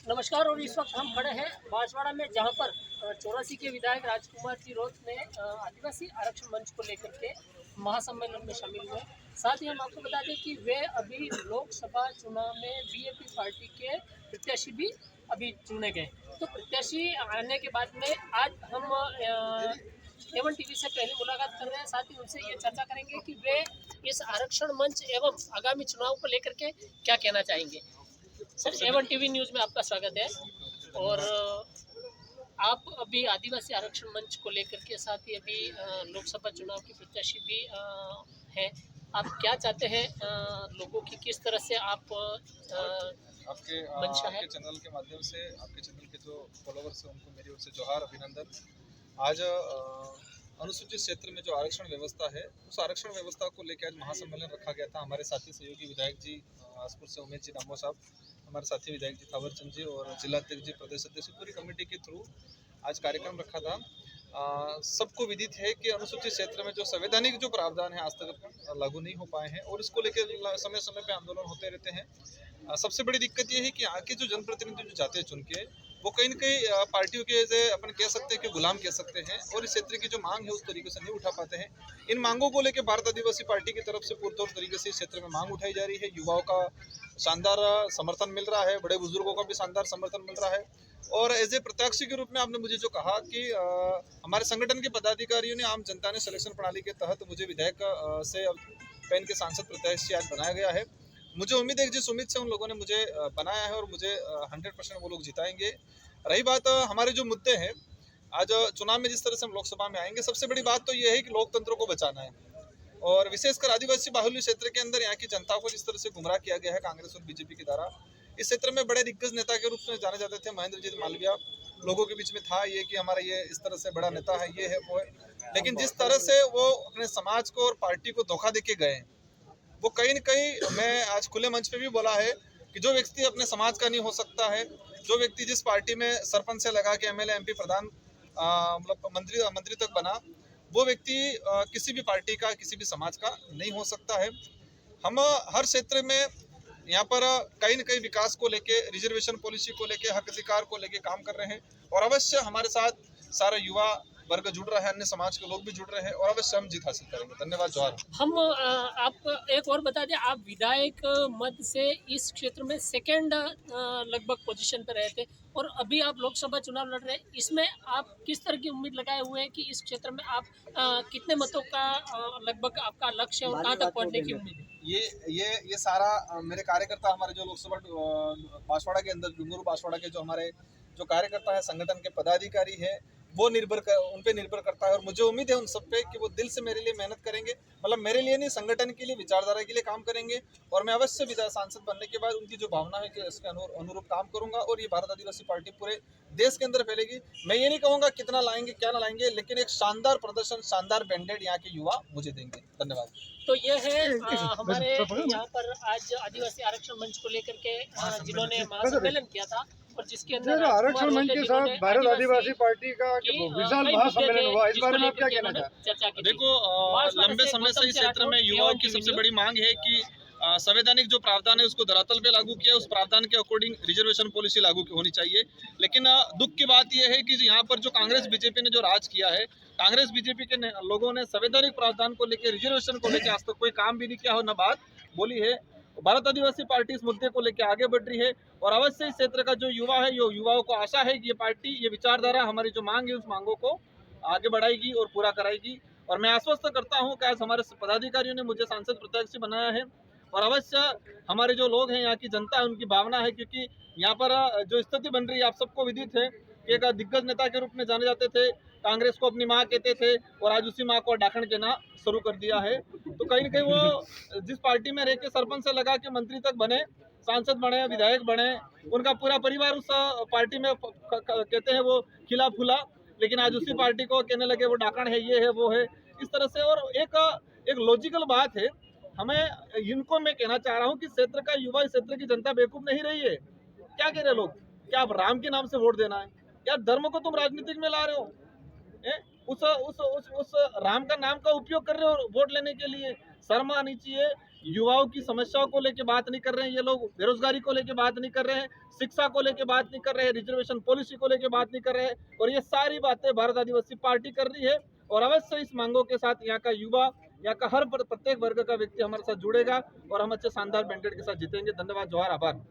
नमस्कार। और इस वक्त हम खड़े हैं बांसवाड़ा में, जहां पर 84 के विधायक राजकुमार जी रोत ने आदिवासी आरक्षण मंच को लेकर के महासम्मेलन में शामिल हुए। साथ ही हम आपको बता दें कि वे अभी लोकसभा चुनाव में बीएपी पार्टी के प्रत्याशी भी अभी चुने गए। तो प्रत्याशी आने के बाद में आज हम एवन टीवी से पहली मुलाकात कर रहे हैं। साथ ही उनसे ये चर्चा करेंगे कि वे इस आरक्षण मंच एवं आगामी चुनाव को लेकर के क्या कहना चाहेंगे। सर, एवन टीवी न्यूज़ में आपका स्वागत है। और आप अभी आदिवासी आरक्षण मंच को लेकर के, साथ ही अभी लोकसभा चुनाव की प्रत्याशी भी हैं। आप क्या चाहते हैं लोगों की, किस तरह से आप आपके चैनल के माध्यम से, आपके चैनल के जो फॉलोवर्स हैं उनको मेरी ओर से जोहार, अभिनंदन। आज अनुसूचित क्षेत्र में जो आरक्षण व्यवस्था है, उस आरक्षण व्यवस्था को लेकर आज महासम्मेलन रखा गया था। हमारे साथी सहयोगी विधायक जी आसपुर से उमेश जी डामो साहब, हमारे साथी विधायक जी थावरचंद जी और जिला अध्यक्ष जी, प्रदेश अध्यक्ष, पूरी कमेटी के थ्रू आज कार्यक्रम रखा था। सबको विदित है कि अनुसूचित क्षेत्र में जो संवैधानिक जो प्रावधान है आज तक लागू नहीं हो पाए हैं और इसको लेकर समय समय पे आंदोलन होते रहते हैं। सबसे बड़ी दिक्कत ये है कि आगे जो जनप्रतिनिधि जो जाते हैं चुन के, वो कहीं न कहीं पार्टियों के अपन कह सकते हैं कि गुलाम कह सकते हैं और इस क्षेत्र की जो मांग है उस तरीके से नहीं उठा पाते हैं। इन मांगों को लेकर भारत आदिवासी पार्टी की तरफ से पुरतौर तरीके से इस क्षेत्र में मांग उठाई जा रही है। युवाओं का शानदार समर्थन मिल रहा है, बड़े बुजुर्गों का भी शानदार समर्थन मिल रहा है। और एज ए प्रत्याशी के रूप में आपने मुझे जो कहा कि हमारे संगठन के पदाधिकारियों ने, आम जनता ने सिलेक्शन प्रणाली के तहत मुझे विधायक से पैन के सांसद प्रत्याशी आज बनाया गया है। मुझे उम्मीद है कि जिस उम्मीद से उन लोगों ने मुझे बनाया है और मुझे 100% वो लोग जिताएंगे। रही बात हमारे जो मुद्दे हैं, आज चुनाव में जिस तरह से हम लोकसभा में आएंगे, सबसे बड़ी बात तो ये है कि लोकतंत्र को बचाना है और विशेषकर आदिवासी बाहुल्य क्षेत्र के अंदर यहाँ की जनता को जिस तरह से गुमराह किया गया है कांग्रेस और बीजेपी के द्वारा। इस क्षेत्र में बड़े दिग्गज नेता के रूप में जाने जाते थे महेंद्रजीत मालवीय, लोगों के बीच में था ये कि हमारा ये इस तरह से बड़ा नेता है, ये है वो है। लेकिन जिस तरह से वो अपने समाज को और पार्टी को धोखा देके गए, वो कहीं न कहीं, मैं आज खुले मंच पे भी बोला है कि जो व्यक्ति अपने समाज का नहीं हो सकता है, जो व्यक्ति जिस पार्टी में सरपंच से लगा के एमएलए एमपी प्रधान मतलब मंत्री तक बना, वो व्यक्ति किसी भी पार्टी का, किसी भी समाज का नहीं हो सकता है। हम हर क्षेत्र में यहाँ पर कहीं न कहीं विकास को लेके, रिजर्वेशन पॉलिसी को लेके, हक अधिकार को लेके काम कर रहे हैं और अवश्य हमारे साथ सारा युवा वर्ग जुड़ रहा है, अन्य समाज के लोग भी जुड़ रहे हैं और अवश्य हम जीत हासिल करेंगे। धन्यवाद, जोहार। हम आप एक और बता दें, आप विधायक मद से इस क्षेत्र में सेकंड लगभग पोजीशन पर रहे थे और अभी आप लोकसभा चुनाव लड़ रहे हैं। इसमें आप किस तरह की उम्मीद लगाए हुए हैं कि इस क्षेत्र में आप कितने मतों का लगभग आपका लक्ष्य है और कहाँ तक पहुँचने की उम्मीद है? ये सारा मेरे कार्यकर्ता, हमारे जो लोकसभा बांसवाड़ा के अंदर, डूंगरू बांसवाड़ा के जो हमारे जो कार्यकर्ता है, संगठन के पदाधिकारी है, वो उन पे निर्भर करता है और मुझे उम्मीद है उन सब पे कि वो दिल से मेरे लिए मेहनत करेंगे। मतलब मेरे लिए नहीं, संगठन के लिए, विचारधारा के लिए काम करेंगे और मैं अवश्य विधायक सांसद बनने के बाद उनकी जो भावना है कि इसके अनुरूप काम करूंगा और ये भारत आदिवासी पार्टी पूरे देश के अंदर फैलेगी। मैं ये नहीं कहूँगा कितना लाएंगे क्या ना लाएंगे, लेकिन एक शानदार प्रदर्शन, शानदार बैंडेड यहाँ के युवा मुझे देंगे। धन्यवाद। तो ये है हमारे यहाँ पर आज आदिवासी आरक्षण मंच को लेकर के जिन्होंने महासम्मेलन किया था और जिसके अंदर आरक्षण मंच के साथ भारत आदिवासी पार्टी का विशाल महासम्मेलन हुआ, इस बारे में आप क्या कहना चाहते हैं? देखो, लंबे समय से इस क्षेत्र में युवाओं की सबसे बड़ी मांग है कि संवैधानिक जो प्रावधान है उसको धरातल पे लागू किया, उस प्रावधान के अकॉर्डिंग रिजर्वेशन पॉलिसी लागू होनी चाहिए। लेकिन दुख की बात यह है कि यहाँ पर जो कांग्रेस बीजेपी ने जो राज किया है, कांग्रेस बीजेपी के लोगों ने संवैधानिक प्रावधान को लेकर, रिजर्वेशन को लेकर आज तक कोई काम भी नहीं किया हो, न बात बोली है। भारत आदिवासी पार्टी इस मुद्दे को लेकर आगे बढ़ रही है और अवश्य इस क्षेत्र का जो युवा है, युवाओं को आशा है कि ये पार्टी, ये विचारधारा, हमारी जो मांग है उस मांगों को आगे बढ़ाएगी और पूरा कराएगी। और मैं आश्वस्त करता हूँ कि आज हमारे पदाधिकारियों ने मुझे सांसद प्रत्याशी बनाया है और अवश्य हमारे जो लोग हैं, यहाँ की जनता है, उनकी भावना है, क्योंकि यहाँ पर जो स्थिति बन रही है आप सबको विदित है कि एक दिग्गज नेता के रूप में जाने जाते थे, कांग्रेस को अपनी माँ कहते थे और आज उसी माँ को डाकण कहना शुरू कर दिया है। तो कहीं न कहीं वो जिस पार्टी में रह के सरपंच से लगा के मंत्री तक बने, सांसद बने, विधायक बने, उनका पूरा परिवार उस पार्टी में कहते हैं वो खिला फूला, लेकिन आज उसी पार्टी को कहने लगे वो डाकण है, ये है, वो है, इस तरह से। और एक लॉजिकल बात है, हमें इनको मैं कहना चाह रहा हूँ कि क्षेत्र का युवा, इस क्षेत्र की जनता बेवकूफ नहीं रही है। क्या कह रहे लोग, क्या आप राम के नाम से वोट देना है? क्या धर्म को तुम राजनीतिक में ला रहे हो? उस राम का नाम का उपयोग कर रहे हो वोट लेने के लिए? शर्म आनी चाहिए युवाओं की समस्याओं को लेके बात नहीं कर रहे हैं ये लोग, बेरोजगारी को लेके बात नहीं कर रहे हैं, शिक्षा को लेके बात नहीं कर रहे हैं, रिजर्वेशन पॉलिसी को लेके बात नहीं कर रहे हैं। और ये सारी बातें भारत आदिवासी पार्टी कर रही है और अवश्य इस मांगों के साथ यहाँ का युवा, यहाँ का हर प्रत्येक वर्ग का व्यक्ति हमारे साथ जुड़ेगा और हम अच्छे शानदार मैंडेट के साथ जीतेंगे। धन्यवाद, जोहार, आभार।